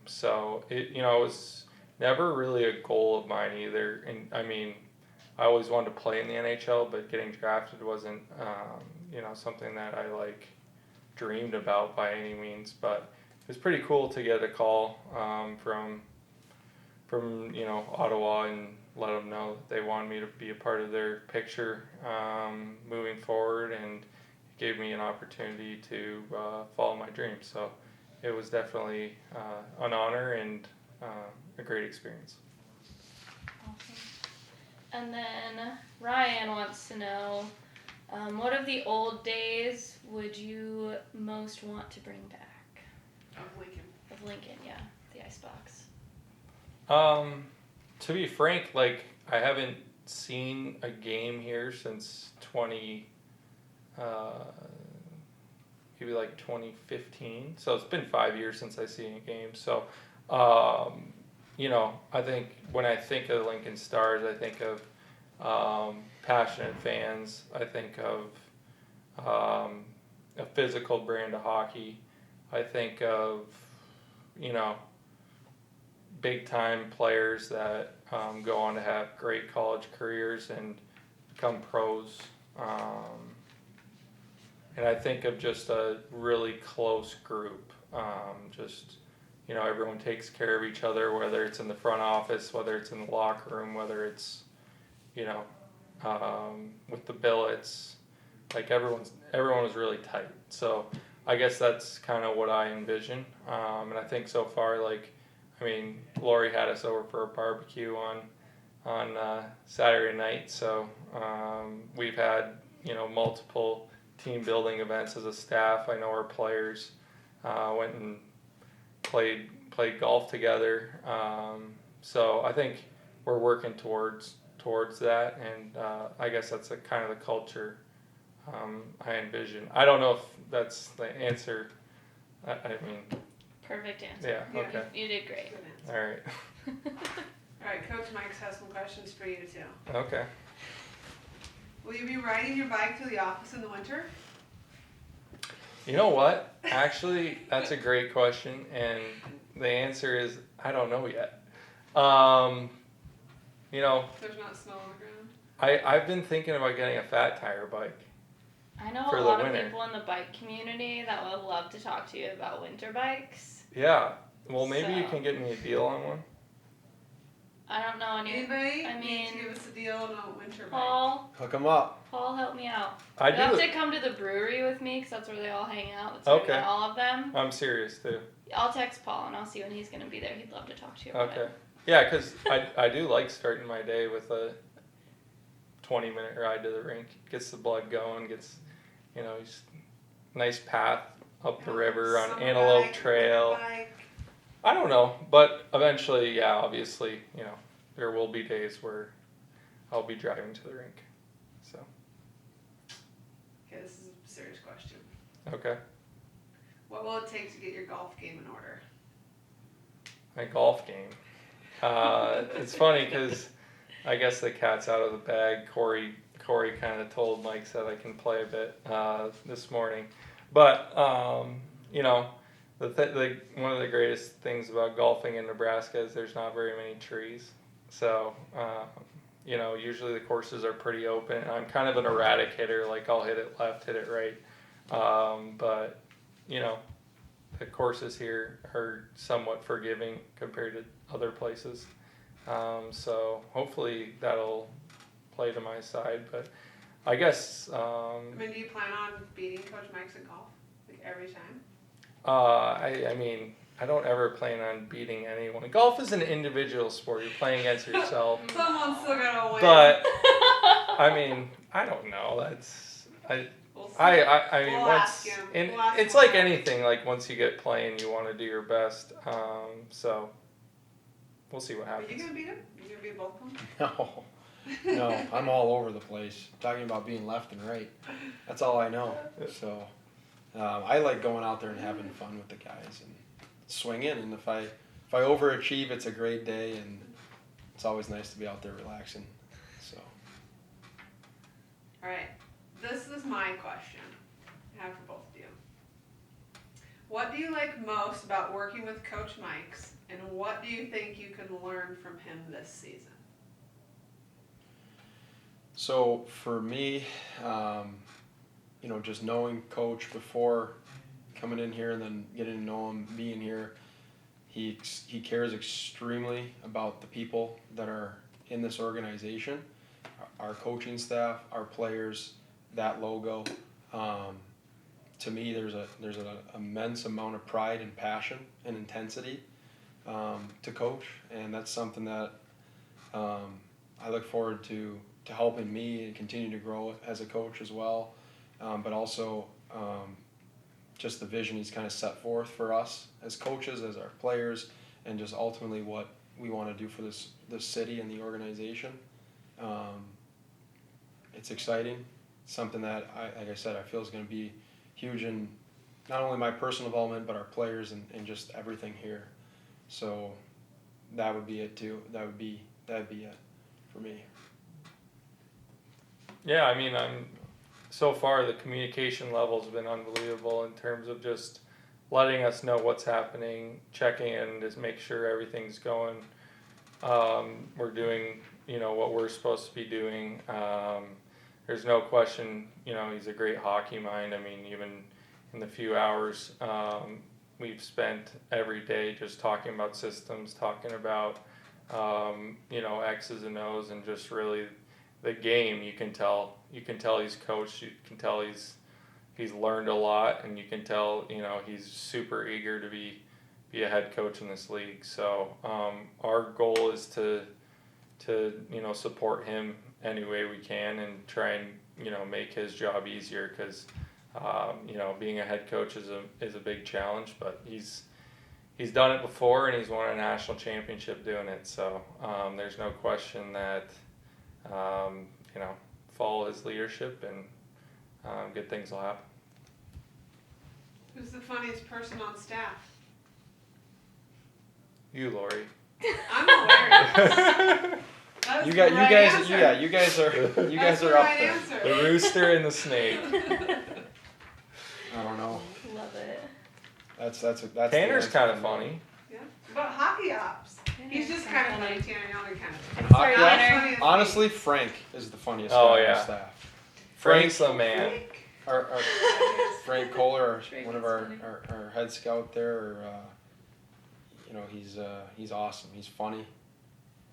So it was never really a goal of mine either. And I mean, I always wanted to play in the NHL, but getting drafted wasn't something that I dreamed about by any means. But it was pretty cool to get a call from Ottawa and let them know that they wanted me to be a part of their picture moving forward, and it gave me an opportunity to follow my dreams. So it was definitely an honor and a great experience. Awesome. And then Ryan wants to know, what of the old days would you most want to bring back? Of Lincoln, yeah, the icebox. To be frank, I haven't seen a game here since 2015. So it's been 5 years since I've seen a game. So, I think when I think of Lincoln Stars, I think of passionate fans. I think of a physical brand of hockey. I think of big time players that go on to have great college careers and become pros. And I think of just a really close group. Everyone takes care of each other, whether it's in the front office, whether it's in the locker room, whether it's with the billets. Everyone was really tight. So I guess that's kind of what I envision. And I think so far, Lori had us over for a barbecue on Saturday night. So we've had multiple team building events as a staff. I know our players went and played golf together. So I think we're working towards that, and I guess that's kind of the culture I envision. I don't know if that's the answer. I mean, Perfect answer. yeah. Okay. You did great. Good answer. All right. All right, Coach Mike's has some questions for you too. Okay. Will you be riding your bike to the office in the winter? You know what? Actually, that's a great question, and the answer is I don't know yet. There's not snow on the ground. I've been thinking about getting a fat tire bike. I know For a the lot winter. of people in the bike community that would love to talk to you about winter bikes. Yeah. Well, maybe you So- can get me a deal on one. I don't know any. Anybody I needs to mean, give us a deal on a winter bike? Paul, Hook them up. help me out. I You have do. to come to the brewery with me because that's where they all hang out. That's Okay. where all of them. I'm serious too. I'll text Paul and I'll see when he's going to be there. He'd love to talk to you about Okay. it. Yeah, because I do like starting my day with a 20-minute ride to the rink. Gets the blood going. Gets just nice path up the river on Summer Antelope bike, Trail. winter bike. I don't know, but eventually, yeah, obviously, there will be days where I'll be driving to the rink. So, Okay, this is a serious question. okay. What will it take to get your golf game in order? my golf game. It's funny because I guess the cat's out of the bag. Corey kind of told Mike that I can play a bit this morning, but you know, one of the greatest things about golfing in Nebraska is there's not very many trees. So you know, usually the courses are pretty open. I'm kind of an erratic hitter, like I'll hit it left, hit it right. But you know, the courses here are somewhat forgiving compared to other places. So hopefully that'll play to my side. But I guess. I mean, do you plan on beating Coach Mike's at golf like every time? I mean, I don't ever plan on beating anyone. Golf is an individual sport. You're playing against yourself. Someone's still gonna win. But I mean, I don't know. We'll see. I mean, We'll once ask him. and We'll ask it's him. like anything. Like once you get playing, you want to do your best. So we'll see what Are you happens. gonna beat him? You gonna beat both of them? No, I'm all over the place. Talking about being left and right. That's all I know. So I like going out there and having fun with the guys and swinging. And if I overachieve, it's a great day, and it's always nice to be out there relaxing. So. All right. This is my question I have for both of you. What do you like most about working with Coach Mike's, and what do you think you can learn from him this season? So for me, you know, just knowing Coach before coming in here and then getting to know him, being here, he cares extremely about the people that are in this organization, our coaching staff, our players, that logo. To me, there's an immense amount of pride and passion and intensity to Coach, and that's something that I look forward to helping me and continue to grow as a coach as well, but also just the vision he's kind of set forth for us as coaches, as our players, and just ultimately what we want to do for this city and the organization. It's exciting, something that like I said, I feel is going to be huge in not only my personal development, but our players and just everything here. So that would be it too. That'd be it for me. Yeah, I mean, so far the communication level's been unbelievable in terms of just letting us know what's happening, checking in, just make sure everything's going. We're doing, you know, what we're supposed to be doing. There's no question, you know, he's a great hockey mind. I mean, even in the few hours we've spent every day just talking about systems, talking about, you know, X's and O's, and just really the game. You can tell he's coached. You can tell he's learned a lot, and you can tell, you know, he's super eager to be a head coach in this league. So our goal is to you know, support him any way we can and try and, you know, make his job easier, because you know, being a head coach is a big challenge, but he's done it before and he's won a national championship doing it. So there's no question that you know, follow his leadership and good things will happen. Who's the funniest person on staff? You, Lori. I'm hilarious. That was You the guys, right answer. yeah, you guys are That's the up right there. answer. The rooster and the snake. I don't know. Love it. That's Tanner's kind of funny. Yeah. But hockey ops. He's just kind of funny, Tanner. You're only kind of funny. Hockey Sorry, ops, Tanner. honestly, Frank is the funniest Oh, guy on yeah. the staff. Frank's the man. Our Frank Kohler, Frank one of is our funny. head scout there, you know, he's awesome. He's funny.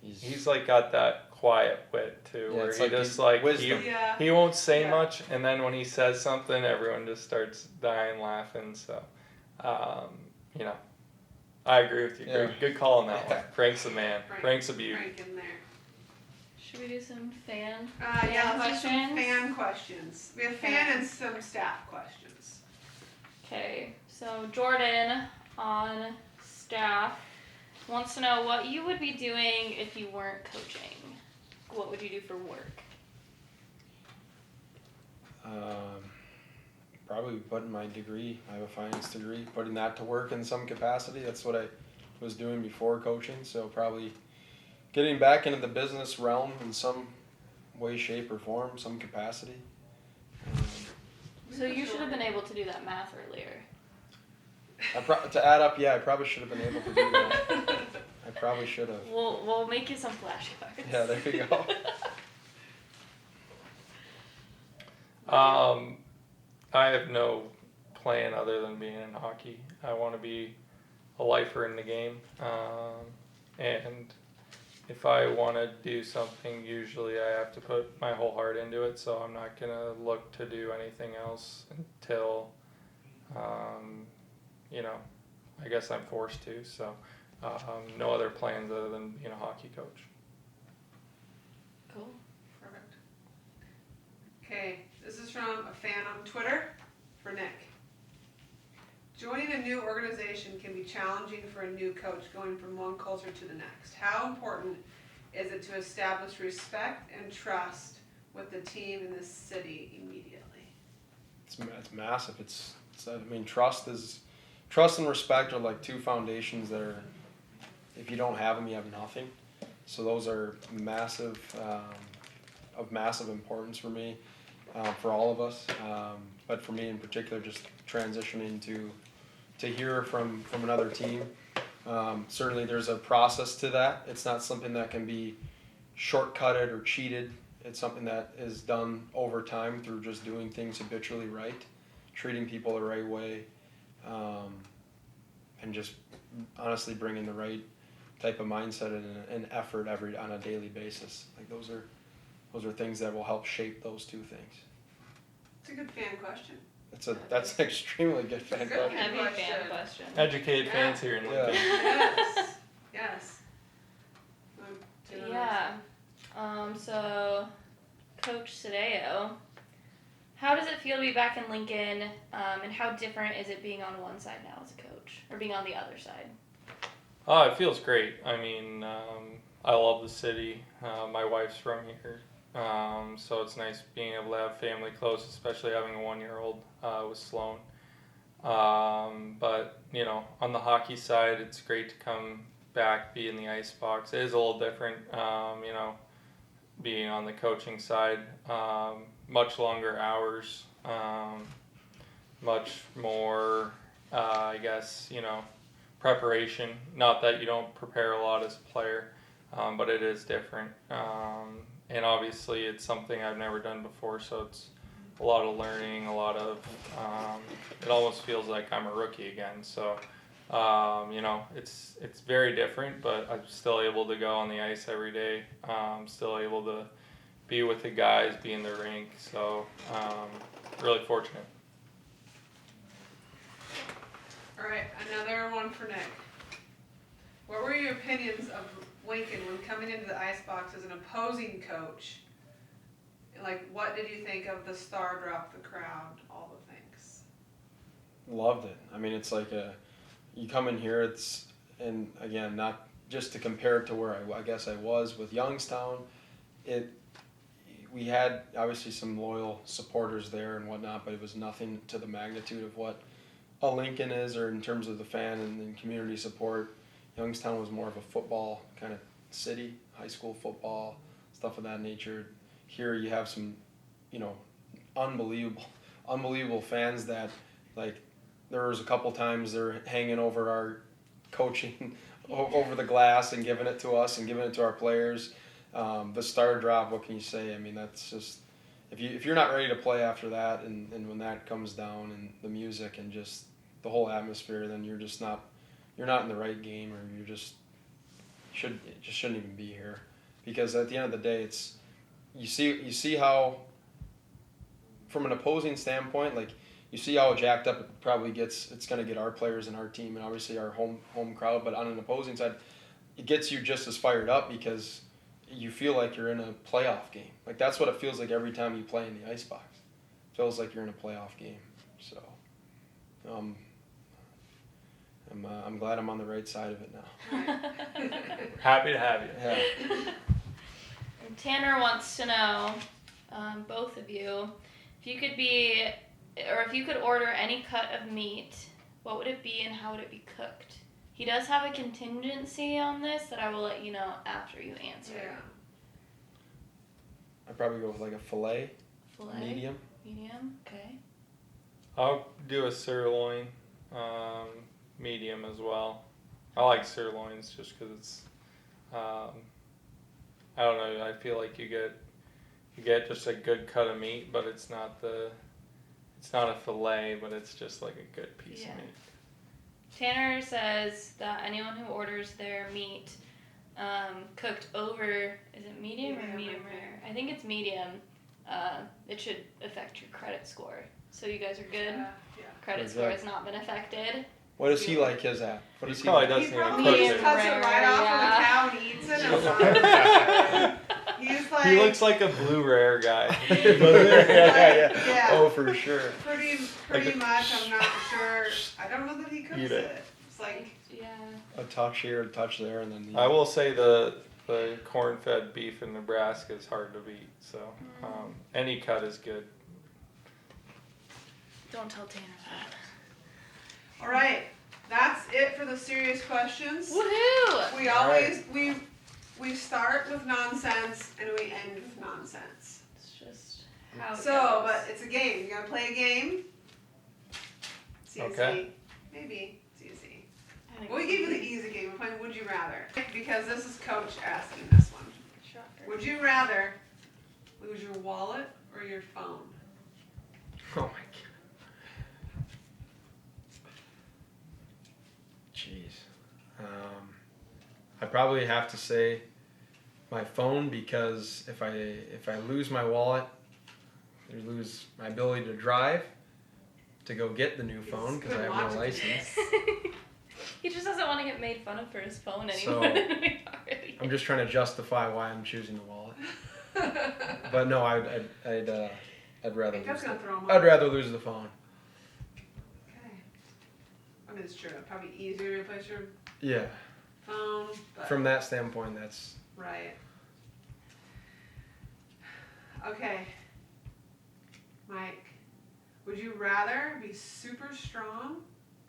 He's like got that quiet wit too, Yeah, where it's he like just he's like wisdom. Yeah. he won't say Yeah. much, and then when he says something, everyone just starts dying laughing. So, you know, I agree with you. Yeah. Good call on that Yeah. one. Frank's the man. Frank's a beauty. Frank in there. Should we do some fan Yeah, let's do some questions? fan questions. We have fan and some staff questions. Okay, so Jordan on staff wants to know what you would be doing if you weren't coaching. What would you do for work? Probably putting my degree. I have a finance degree. Putting that to work in some capacity. That's what I was doing before coaching. So probably getting back into the business realm in some way, shape, or form, some capacity. So you should have been able to do that math earlier. To add up, I probably should have been able to do that. I probably should have. We'll make you some flashcards. Yeah, there you go. I have no plan other than being in hockey. I want to be a lifer in the game, and if I want to do something, usually I have to put my whole heart into it. So I'm not gonna look to do anything else until, I guess I'm forced to. So no other plans other than being a hockey coach. Cool. Perfect. Okay, this is from a fan on Twitter for Nick. Joining a new organization can be challenging for a new coach going from one culture to the next. How important is it to establish respect and trust with the team in the city immediately? It's massive. Trust and respect are like two foundations that are, if you don't have them, you have nothing. So those are massive, of massive importance for me, for all of us. But for me in particular, just transitioning to hear from another team. Certainly there's a process to that. It's not something that can be shortcutted or cheated. It's something that is done over time through just doing things habitually right, treating people the right way, and just honestly bringing the right type of mindset and effort on a daily basis. Like those are things that will help shape those two things. It's a good fan question. That's an extremely good fan Good question. Heavy fan question. Educated fans here in Lincoln. Yes. Yeah. So, Coach Sdao, how does it feel to be back in Lincoln, and how different is it being on one side now as a coach, or being on the other side? Oh, it feels great. I mean, I love the city. My wife's from here, so it's nice being able to have family close, especially having a 1-year-old with Sloan. But, on the hockey side, it's great to come back, be in the ice box. It is a little different, being on the coaching side. Much longer hours, much more, preparation. Not that you don't prepare a lot as a player, but it is different. And obviously it's something I've never done before, so it's a lot of learning, a lot of, it almost feels like I'm a rookie again. So, it's very different, but I'm still able to go on the ice every day. Still able to be with the guys, be in the rink. So, really fortunate. All right, another one for Nick. What were your opinions of Lincoln when coming into the ice box as an opposing coach? Like, what did you think of the star drop, the crowd, all the things? Loved it. I mean, it's like you come in here, and again, not just to compare it to where I guess I was with Youngstown, we had obviously some loyal supporters there and whatnot, but it was nothing to the magnitude of what a Lincoln is, or in terms of the fan and community support. Youngstown was more of a football kind of city, high school football, stuff of that nature. Here you have some, unbelievable fans that, like, there was a couple times they're hanging over our coaching, over the glass and giving it to us and giving it to our players. The star drop, what can you say? I mean, that's just, if you're not ready to play after that, and when that comes down, and the music and just the whole atmosphere, then you're not in the right game, or you just shouldn't even be here. Because at the end of the day, it's, you see how, from an opposing standpoint, like, you see how jacked up it probably gets. It's going to get our players and our team, and obviously our home crowd. But on an opposing side, it gets you just as fired up, because you feel like you're in a playoff game. Like, that's what it feels like every time you play in the ice box. It feels like you're in a playoff game. So, I'm glad I'm on the right side of it now. Happy to have you. Yeah. And Tanner wants to know, both of you, if you could order any cut of meat, what would it be and how would it be cooked? He does have a contingency on this that I will let you know after you answer. Yeah. I'd probably go with like a filet, Filet? medium. Medium? Okay. I'll do a sirloin, medium as well. I like sirloins just because it's, I don't know. I feel like you get just a good cut of meat, but it's not a fillet, but it's just like a good piece of meat. Tanner says that anyone who orders their meat cooked over, is it medium or medium rare? I think it's medium. It should affect your credit score. So you guys are good. Yeah. Credit score has not been affected. What does he like his at? What does He probably like? He doesn't even probably cook just it. cuts it right off of the cow and eats it. And he's like, He looks like a blue rare guy. yeah. Oh, for sure. Pretty much. I'm not sure. I don't know that he cooks Eat it. it. It's like, A touch here, a touch there, and then. I will say the corn-fed beef in Nebraska is hard to beat. So any cut is good. Don't tell Tanner that. all right, that's it for the serious questions. Woohoo! We always we start with nonsense and we end with nonsense. It's just how it So, goes. but it's a game. You gotta play a game. It's easy. Okay. Maybe it's easy. I think Well, we it's gave you the easy. easy game. We're playing Would You Rather because this is Coach asking this one. Shocker. Would you rather lose your wallet or your phone? Oh my god. Jeez. I probably have to say my phone because if I lose my wallet, I lose my ability to drive, to go get the new phone because I have no license. He just doesn't want to get made fun of for his phone So, anymore than we already. I'm just trying to justify why I'm choosing the wallet. But no, I'd rather That's lose gonna the, throw him I'd off. rather lose the phone. Okay. I mean, it's true. It'd probably easier to replace your Yeah. phone. But From that standpoint, that's right. Okay. Mike, would you rather be super strong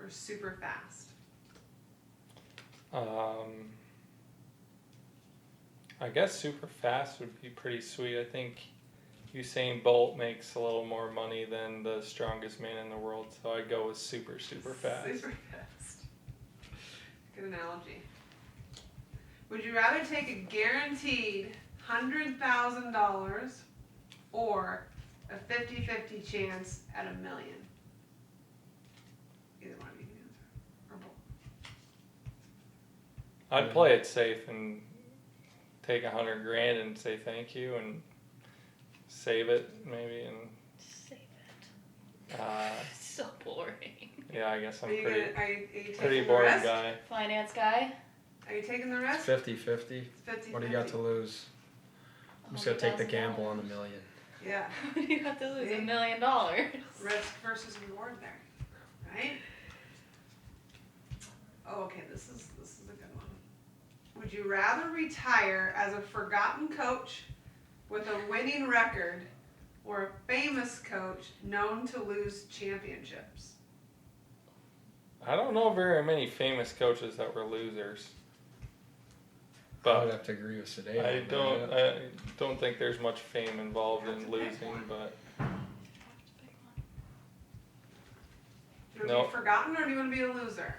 or super fast? I guess super fast would be pretty sweet. I think Usain Bolt makes a little more money than the strongest man in the world, so I'd go with super fast. Super fast. Good analogy. Would you rather take a guaranteed $100,000 or a 50-50 chance at $1 million? Either one of you can answer. Or both. I'd play it safe and take $100,000 and say thank you and save it maybe and. Save it. Uh, So boring. yeah, I guess I'm Are you pretty taking the boring rest? guy. Finance guy. Are you taking the rest? 50-50. 50-50. What do you got to lose? I'm just gonna take the gamble on $1 million. Yeah. What do you have to lose? See? $1 million. Risk versus reward there, right? Oh, okay. This is a good one. Would you rather retire as a forgotten coach with a winning record, or a famous coach known to lose championships? I don't know very many famous coaches that were losers. I would But have to agree with Sdao. I don't think there's much fame involved in losing, but Do you want to No. be forgotten, or do you want to be a loser?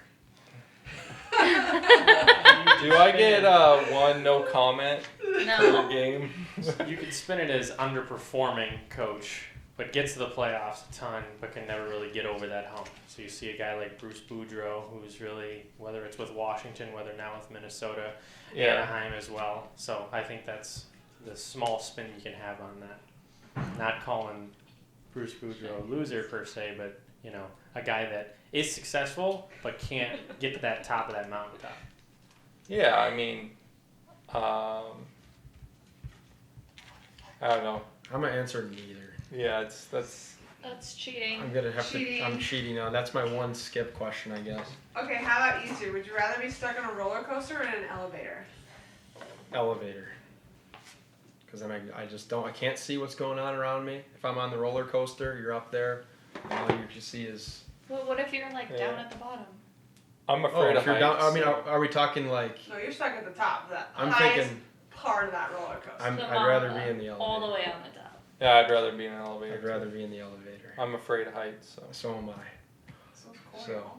do I get one no comment for the No. game? You could spin it as underperforming coach, but gets to the playoffs a ton, but can never really get over that hump. So you see a guy like Bruce Boudreau, who's really, whether it's with Washington, whether now with Minnesota, Yeah. Anaheim as well. So I think that's the small spin you can have on that. Not calling Bruce Boudreau a loser per se, but you know, a guy that is successful but can't get to that top of that mountaintop. Yeah, I mean, I don't know. I'm gonna answer neither. Yeah, That's cheating. I'm gonna have Cheating. to. I'm cheating on. That's my one skip question, I guess. Okay, how about you two? Would you rather be stuck on a roller coaster or in an elevator? Elevator. Because then I just don't. I can't see what's going on around me. If I'm on the roller coaster, you're up there. All you can see is. Well, what if you're like down Yeah. at the bottom? I'm Oh, afraid if of you're heights. down, I mean, so- are we talking like? No, you're stuck at the top of that. I'm highest thinking. part of that roller coaster. I'd rather be in the elevator. All the way on the top. yeah, I'd rather be in an elevator. I'd rather be in the elevator. I'm afraid of heights. So. So am I. So it's cool. So.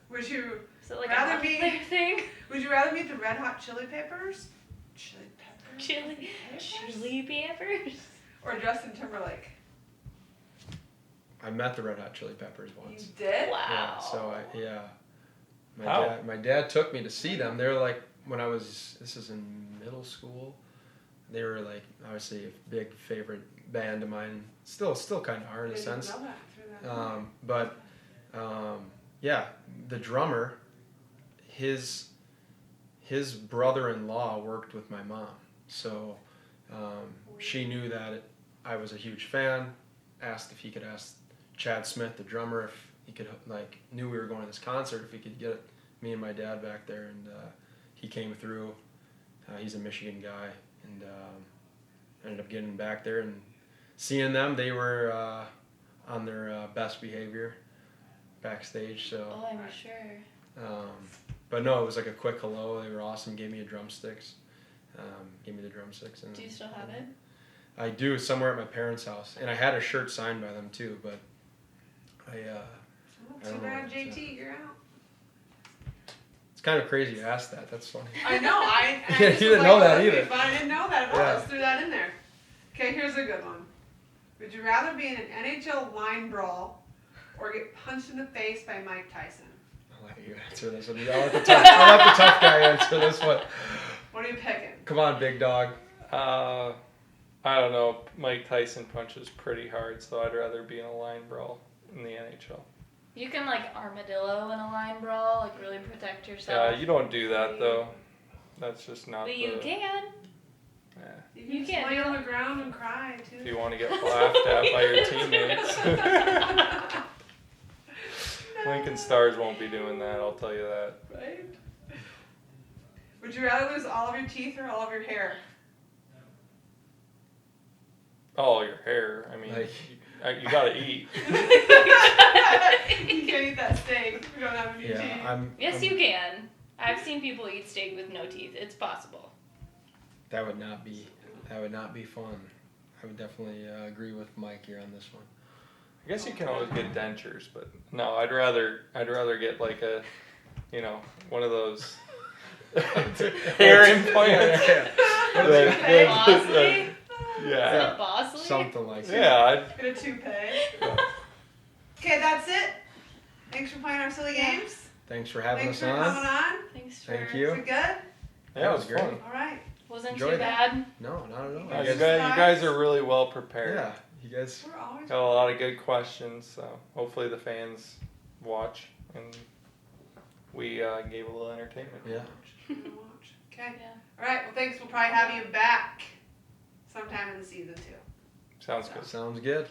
Would you Is it like Rather a hockey be- player thing? Would you rather meet the Red Hot Chili Peppers? Chili Peppers? Chili peppers? Or Justin Timberlake? I met the Red Hot Chili Peppers You once. did? Wow. Yeah. So How? my dad took me to see them. They were like when I was. This is in middle school. They were like obviously a big favorite band of mine. Still kind of are in a Didn't sense. know that through that. But yeah, the drummer, his brother-in-law worked with my mom, so she knew that I was a huge fan. Asked if he could ask Chad Smith, the drummer, if he could knew we were going to this concert, if he could get me and my dad back there, and he came through. He's a Michigan guy, and ended up getting back there and seeing them. They were on their best behavior backstage, so. Oh, I'm sure. But no, it was like a quick hello. They were awesome. Gave me a drumsticks. Gave me the drumsticks. And Do you still have it? I do, somewhere at my parents' house, and I had a shirt signed by them too. But I Oh, I too don't know bad, what it's JT, you're out. it's kind of crazy you asked that. That's funny. I know. I You just didn't was know like, that okay, either. But I didn't know that at all. Yeah. I just threw that in there. Okay, here's a good one. Would you rather be in an NHL line brawl or get punched in the face by Mike Tyson? I'll let you answer this one. I'll let the tough guy answer this one. What are you picking? Come on, big dog. I don't know. Mike Tyson punches pretty hard, so I'd rather be in a line brawl in the NHL. You can armadillo in a line brawl, really protect Yeah, yourself. you don't do that though. That's just not. But you can. Yeah. You You can can't lay do on that. the ground and cry If too. you want to get laughed at by your teammates. Lincoln Stars won't be doing that. I'll tell you that. Right? Would you rather lose all of your teeth or all of your hair? Oh, your hair. I mean, you gotta eat. You can't eat that steak if you don't have any teeth. Yes, you can. I've seen people eat steak with no teeth. It's possible. That would not be fun. I would definitely agree with Mike here on this one. I guess you can always get dentures, but no, I'd rather get one of those hair implants. Bosley? Yeah. Is it Bosley? Something like that. Yeah. Get a toupee. Okay, that's it. Thanks for playing our silly games. Thanks for having Thanks us for coming on. on. Thanks for. Thank Was you. it good? Yeah, it was great. fun. All right. Wasn't Enjoy too that. bad. No, not at all. No, You you guys- guys are really well prepared. yeah, you guys. We're always. Got a lot of good questions, so hopefully the fans watch and we gave a little entertainment. Yeah. Watch. Okay. Yeah. All right. Well, thanks. We'll probably have you back sometime in the season too. Sounds good. Sounds good.